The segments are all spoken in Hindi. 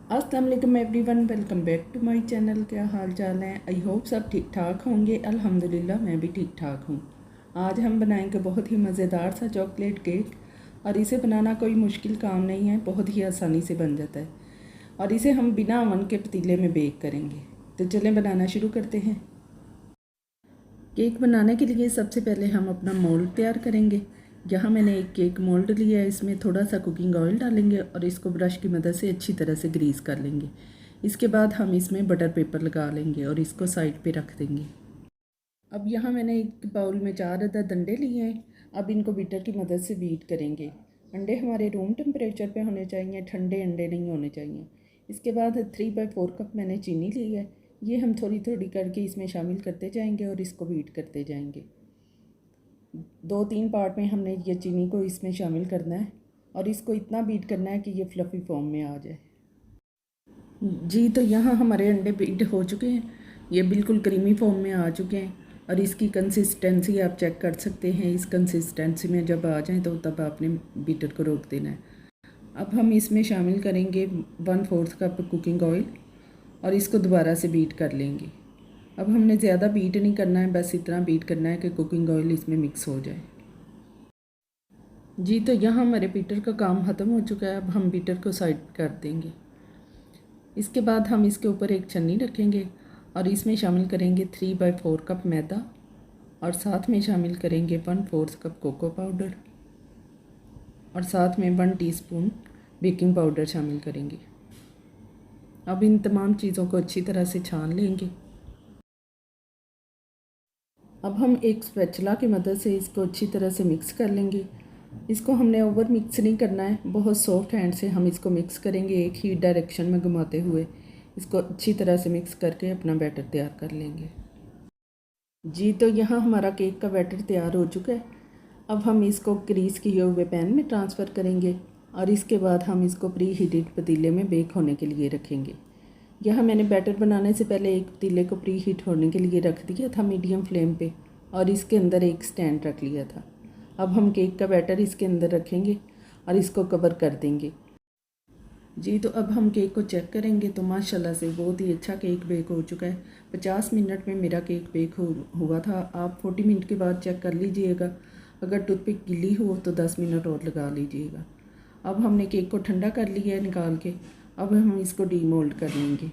अस्सलाम वालेकुम everyone, welcome back to my channel. क्या हाल चाल है? आई होप सब ठीक ठाक होंगे। अल्हम्दुलिल्लाह मैं भी ठीक ठाक हूँ। आज हम बनाएंगे बहुत ही मज़ेदार सा चॉकलेट केक और इसे बनाना कोई मुश्किल काम नहीं है, बहुत ही आसानी से बन जाता है। और इसे हम बिना ओवन के पतीले में बेक करेंगे। तो चलें बनाना शुरू करते हैं। केक बनाने के लिए सबसे पहले हम अपना मोल्ड तैयार करेंगे। यहाँ मैंने एक केक मोल्ड लिया है, इसमें थोड़ा सा कुकिंग ऑयल डालेंगे और इसको ब्रश की मदद से अच्छी तरह से ग्रीस कर लेंगे। इसके बाद हम इसमें बटर पेपर लगा लेंगे और इसको साइड पे रख देंगे। अब यहाँ मैंने एक बाउल में 4 अदद अंडे लिए हैं। अब इनको बीटर की मदद से बीट करेंगे। अंडे हमारे रूम टेम्परेचर पे होने चाहिए, ठंडे अंडे नहीं होने चाहिए। इसके बाद 3/4 कप मैंने चीनी ली है। ये हम थोड़ी थोड़ी करके इसमें शामिल करते जाएंगे और इसको बीट करते जाएंगे। 2-3 पार्ट में हमने ये चीनी को इसमें शामिल करना है और इसको इतना बीट करना है कि ये फ्लफ़ी फॉर्म में आ जाए। जी, तो यहाँ हमारे अंडे बीट हो चुके हैं, ये बिल्कुल क्रीमी फॉर्म में आ चुके हैं और इसकी कंसिस्टेंसी आप चेक कर सकते हैं। इस कंसिस्टेंसी में जब आ जाए तो तब आपने बीटर को रोक देना है। अब हम इसमें शामिल करेंगे 1/4 कप कुकिंग ऑयल और इसको दोबारा से बीट कर लेंगे। अब हमने ज़्यादा बीट नहीं करना है, बस इतना बीट करना है कि कुकिंग ऑयल इसमें मिक्स हो जाए। जी, तो यहाँ हमारे बीटर का काम ख़त्म हो चुका है। अब हम बीटर को साइड कर देंगे। इसके बाद हम इसके ऊपर एक छन्नी रखेंगे और इसमें शामिल करेंगे 3/4 कप मैदा और साथ में शामिल करेंगे 1/4 कप कोको पाउडर और साथ में 1 टीस्पून बेकिंग पाउडर शामिल करेंगे। अब इन तमाम चीज़ों को अच्छी तरह से छान लेंगे। अब हम एक स्पैचुला की मदद से इसको अच्छी तरह से मिक्स कर लेंगे। इसको हमने ओवर मिक्स नहीं करना है, बहुत सॉफ्ट हैंड से हम इसको मिक्स करेंगे, एक ही डायरेक्शन में घुमाते हुए इसको अच्छी तरह से मिक्स करके अपना बैटर तैयार कर लेंगे। जी, तो यहाँ हमारा केक का बैटर तैयार हो चुका है। अब हम इसको ग्रीस किए हुए पैन में ट्रांसफ़र करेंगे और इसके बाद हम इसको प्री हीटेड पतीले में बेक होने के लिए रखेंगे। यहाँ मैंने बैटर बनाने से पहले एक पतीले को प्री हीट होने के लिए रख दिया था मीडियम फ्लेम पे और इसके अंदर एक स्टैंड रख लिया था। अब हम केक का बैटर इसके अंदर रखेंगे और इसको कवर कर देंगे। जी, तो अब हम केक को चेक करेंगे तो माशाल्लाह से बहुत ही अच्छा केक बेक हो चुका है। 50 मिनट में मेरा केक बेक हुआ था। आप 40 मिनट के बाद चेक कर लीजिएगा। अगर टूथपिक गीली हो तो 10 मिनट और लगा लीजिएगा। अब हमने केक को ठंडा कर लिया है निकाल के। अब हम इसको डीमोल्ड कर लेंगे।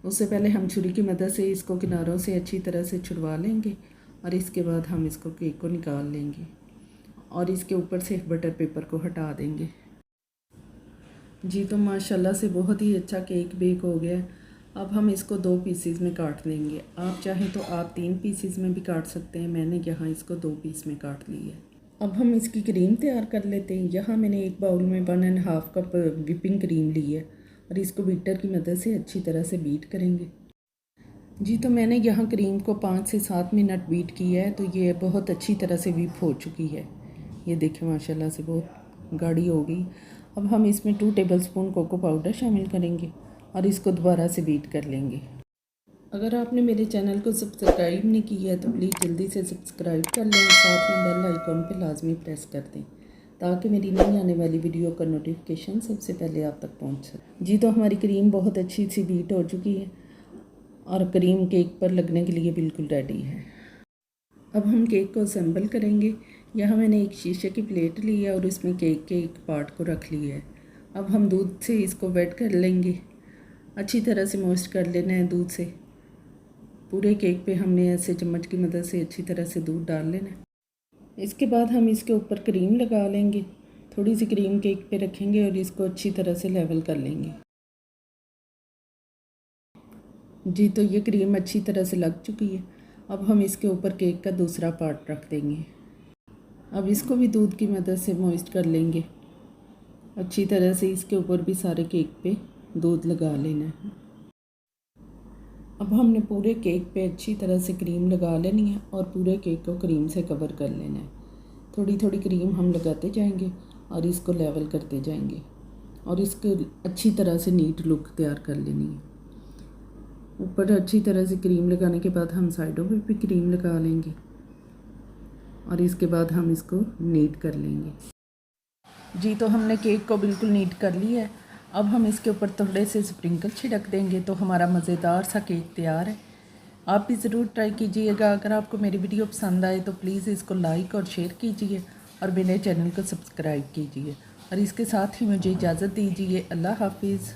उससे पहले हम छुरी की मदद से इसको किनारों से अच्छी तरह से छुड़वा लेंगे और इसके बाद हम इसको केक को निकाल लेंगे और इसके ऊपर से बटर पेपर को हटा देंगे। जी, तो माशाल्लाह से बहुत ही अच्छा केक बेक हो गया है। अब हम इसको 2 पीसीज में काट लेंगे। आप चाहें तो आप 3 पीसीज में भी काट सकते हैं। मैंने यहाँ इसको 2 पीस में काट ली है। अब हम इसकी क्रीम तैयार कर लेते हैं। यहाँ मैंने एक बाउल में 1.5 कप विपिंग क्रीम ली है और इसको बीटर की मदद से अच्छी तरह से बीट करेंगे। जी, तो मैंने यहाँ क्रीम को 5 से 7 मिनट बीट किया है, तो ये बहुत अच्छी तरह से विप हो चुकी है। ये देखें माशाल्लाह से बहुत गाढ़ी हो गई। अब हम इसमें 2 टेबलस्पून कोको पाउडर शामिल करेंगे और इसको दोबारा से बीट कर लेंगे। अगर आपने मेरे चैनल को सब्सक्राइब नहीं किया है तो प्लीज़ जल्दी से सब्सक्राइब कर लें और साथ में बेल आइकॉन पे लाजमी प्रेस कर दें ताकि मेरी नई आने वाली वीडियो का नोटिफिकेशन सबसे पहले आप तक पहुंच सके। जी, तो हमारी क्रीम बहुत अच्छी सी बीट हो चुकी है और क्रीम केक पर लगने के लिए बिल्कुल रेडी है। अब हम केक को असेंबल करेंगे। यहाँ मैंने एक शीशे की प्लेट ली है और उसमें केक के एक पार्ट को रख लिया है। अब हम दूध से इसको वेट कर लेंगे। अच्छी तरह से मॉइस्ट कर लेना है दूध से। पूरे केक पे हमने ऐसे चम्मच की मदद से अच्छी तरह से दूध डाल लेना है। इसके बाद हम इसके ऊपर क्रीम लगा लेंगे। थोड़ी सी क्रीम केक पे रखेंगे और इसको अच्छी तरह से लेवल कर लेंगे। जी, तो ये क्रीम अच्छी तरह से लग चुकी है। अब हम इसके ऊपर केक का दूसरा पार्ट रख देंगे। अब इसको भी दूध की मदद से मॉइस्ट कर लेंगे। अच्छी तरह से इसके ऊपर भी सारे केक पे दूध लगा लेना है। अब हमने पूरे केक पे अच्छी तरह से क्रीम लगा लेनी है और पूरे केक को क्रीम से कवर कर लेना है। थोड़ी थोड़ी क्रीम हम लगाते जाएंगे और इसको लेवल करते जाएंगे और इसको अच्छी तरह से नीट लुक तैयार कर लेनी है। ऊपर अच्छी तरह से क्रीम लगाने के बाद हम साइडों पे भी क्रीम लगा लेंगे और इसके बाद हम इसको नीट कर लेंगे। जी, तो हमने केक को बिल्कुल नीट कर लिया है। अब हम इसके ऊपर थोड़े से स्प्रिंकल छिड़क देंगे तो हमारा मज़ेदार सा केक तैयार है। आप भी ज़रूर ट्राई कीजिएगा। अगर आपको मेरी वीडियो पसंद आए तो प्लीज़ इसको लाइक और शेयर कीजिए और मेरे चैनल को सब्सक्राइब कीजिए और इसके साथ ही मुझे इजाज़त दीजिए। अल्लाह हाफिज़।